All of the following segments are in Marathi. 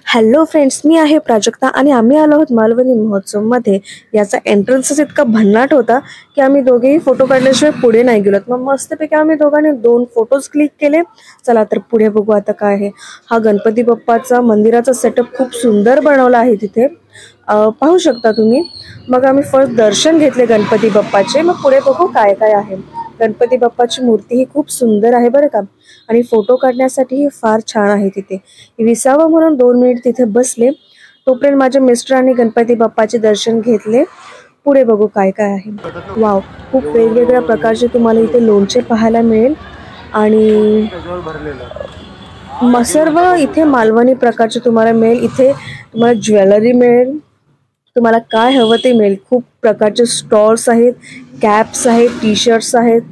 हॅलो फ्रेंड्स, मी आहे प्राजक्ता आणि आम्ही आलो आहोत मालवणी महोत्सवमध्ये. याचा एंट्रन्सच इतका भन्नाट होता की आम्ही दोघेही फोटो काढल्याशिवाय पुढे नाही गेलो. मग मस्तपैकी आम्ही दोघांनी 2 फोटोज क्लिक केले. चला तर पुढे बघू आता काय आहे. हा गणपती बाप्पाचा मंदिराचा सेटअप खूप सुंदर बनवला आहे तिथे, पाहू शकता तुम्ही. मग आम्ही फर्स्ट दर्शन घेतले गणपती बाप्पाचे, मग पुढे बघू काय काय आहे. गणपती बाप्पाची मूर्ती ही खूप सुंदर आहे बरं का, आणि फोटो काढण्यासाठीही फार छान आहे तिथे. विसावं म्हणून 2 मिनिट तिथे बसले. तोपर्यंत माझ्या मिस्टरांनी गणपती बाप्पाचे दर्शन घेतले. पुढे बघू काय काय आहे. वाव, खूप वेगवेगळ्या प्रकारचे तुम्हाला इथे लोणचे पाहायला मिळेल आणि सर्व इथे मालवणी प्रकारचे तुम्हाला मिळेल. इथे तुम्हाला ज्वेलरी मिळेल, तुम्हाला काय हवं ते मिळेल. खूप प्रकारचे स्टॉल्स आहेत, कॅप्स आहेत, टी शर्ट्स आहेत,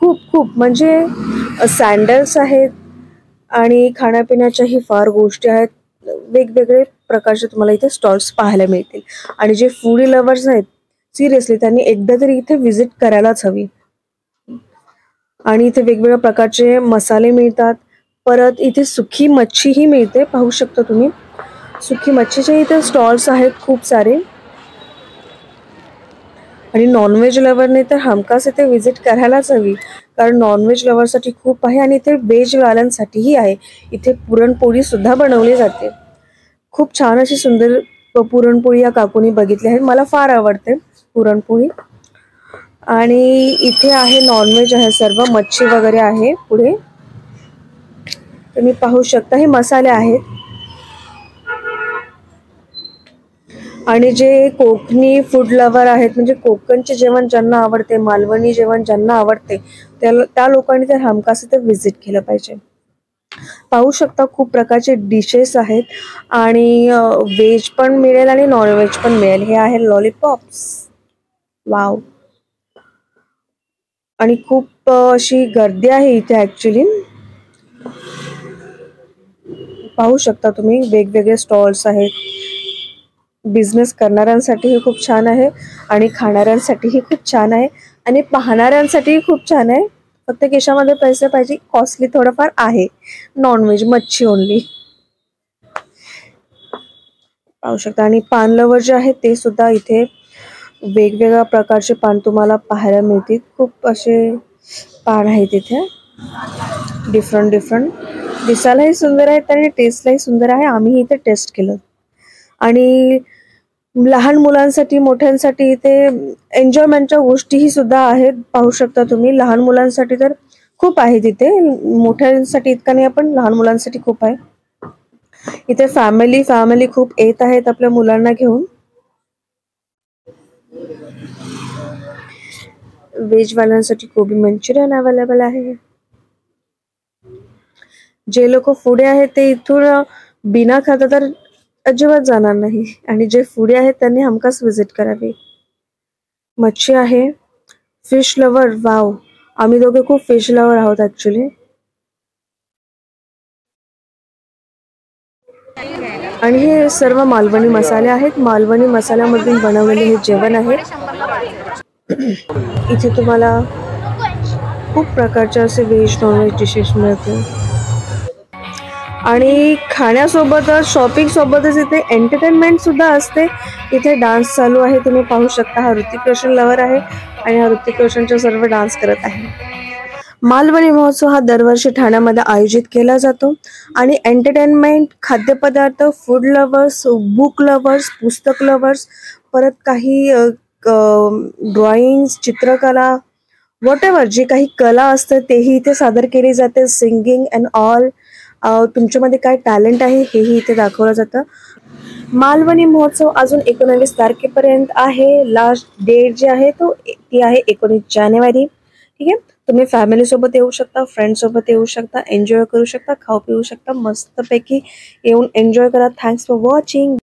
खूप खूप म्हणजे सँडल्स आहेत आणि खाण्यापिण्याच्याही फार गोष्टी आहेत. वेगवेगळे प्रकारचे तुम्हाला इथे स्टॉल्स पाहायला मिळतील. आणि जे फूडी लवर्स आहेत, सिरियसली त्यांनी एकदा तरी इथे व्हिजिट करायलाच हवी. आणि इथे वेगवेगळ्या प्रकारचे मसाले मिळतात. परत इथे सुकी मच्छीही मिळते, पाहू शकता तुम्ही. सुकी मच्छीचे इथे स्टॉल्स आहेत खूप सारे. आणि नॉनव्हेज लवरने तर हमखास इथे व्हिजिट करायलाच हवी, कारण नॉनव्हेज लवरसाठी खूप आहे आणि इथे व्हेजवाल्यांसाठीही आहे. इथे पुरणपोळी सुद्धा बनवली जाते. खूप छान अशी सुंदर पुरणपोळी या काकूनी बघितली आहे. मला फार आवडते पुरणपोळी. आणि इथे आहे नॉनव्हेज आहे, सर्व मच्छी वगैरे आहे. पुढे तुम्ही पाहू शकता हे मसाले आहेत. आणि जे कोकणी फूड लवर आहेत, म्हणजे कोकणचे जेवण ज्यांना आवडते, मालवणी जेवण ज्यांना आवडते, त्या लोकांनी तर हमखास इथे व्हिजिट केलं पाहिजे. पाहू शकता खूप प्रकारचे डिशेस आहेत आणि व्हेज पण मिळेल आणि नॉनव्हेज पण मिळेल. हे आहे लॉलीपॉप्स. वाव, आणि खूप अशी गर्दी आहे इथे ऍक्च्युली. पाहू शकता तुम्ही वेगवेगळे स्टॉल्स आहेत. बिझनेस करणाऱ्यांसाठीही खूप छान आहे आणि खाणाऱ्यांसाठीही खूप छान आहे आणि पाहणाऱ्यांसाठीही खूप छान आहे. फक्त खिशामध्ये पैसे पाहिजे. कॉस्टली थोडंफार आहे. नॉनव्हेज मच्छी ओनली. पाहू शकता. आणि पान लवर जे आहे ते सुद्धा इथे वेगवेगळ्या प्रकारचे पान तुम्हाला पाहायला मिळतील. खूप असे पान आहेत इथे, डिफरंट डिफरंट. दिसायलाही सुंदर आहेत आणि टेस्टलाही सुंदर आहे. आम्ही इथे टेस्ट केलं. आणि लहान मुलांसाठी, मोठ्यांसाठी इथे एन्जॉयमेंटच्या गोष्टीही सुद्धा आहेत. पाहू शकता तुम्ही. लहान मुलांसाठी तर खूप आहे तिथे, मोठ्यांसाठी इतका नाही, पण लहान मुलांसाठी खूप आहे. इथे फॅमिली खूप येत आहेत आपल्या मुलांना घेऊन. व्हेजवाल्यांसाठी कोबी मंचुरियन अवेलेबल आहे. जे लोक फूडी आहेत ते इथून बिना खाता तर अजिबात जाणार नाही, आणि जे फूडी आहेत त्यांनी हमखास व्हिजिट करावी. मच्छी आहे, फिश लवर. वाव, आम्ही दोघे खूप फिश लवर आहोत ऍक्च्युली. आणि हे सर्व मालवणी मसाले आहेत. मालवणी मसाल्यामधून बनवलेले हे जेवण आहे. इथे तुम्हाला खूप प्रकारचे असे व्हेज नॉनव्हेज डिशेस मिळतील. आणि खाण्यासोबतच, शॉपिंग सोबतच इथे एंटरटेनमेंट सुद्धा असते. इथे डान्स चालू आहे, तुम्ही पाहू शकता. हा ऋतिक रोशन लवर आहे आणि हा ऋतिक रोशनच्या सर्व डान्स करत आहे. मालवणी महोत्सव हा दरवर्षी ठाण्यामध्ये आयोजित केला जातो आणि एंटरटेनमेंट, खाद्यपदार्थ, फूड लवर्स, बुक लवर्स, पुस्तक लवर्स, परत काही ड्रॉइंग्स, चित्रकला, व्हॉट एव्हर जे काही कला असतं तेही इथे सादर केली जाते. Singing and all. तुमच्यामध्ये काय टॅलेंट आहे हेही इथे दाखवलं जातं. मालवणी महोत्सव अजून 19 तारखेपर्यंत आहे. लास्ट डेट जी आहे ती आहे 19 जानेवारी. ठीक आहे. तुम्ही फॅमिली सोबत येऊ शकता, फ्रेंड सोबत येऊ शकता, एन्जॉय करू शकता, खाऊ पिऊ शकता. मस्तपैकी येऊन एन्जॉय करा. Thanks for watching.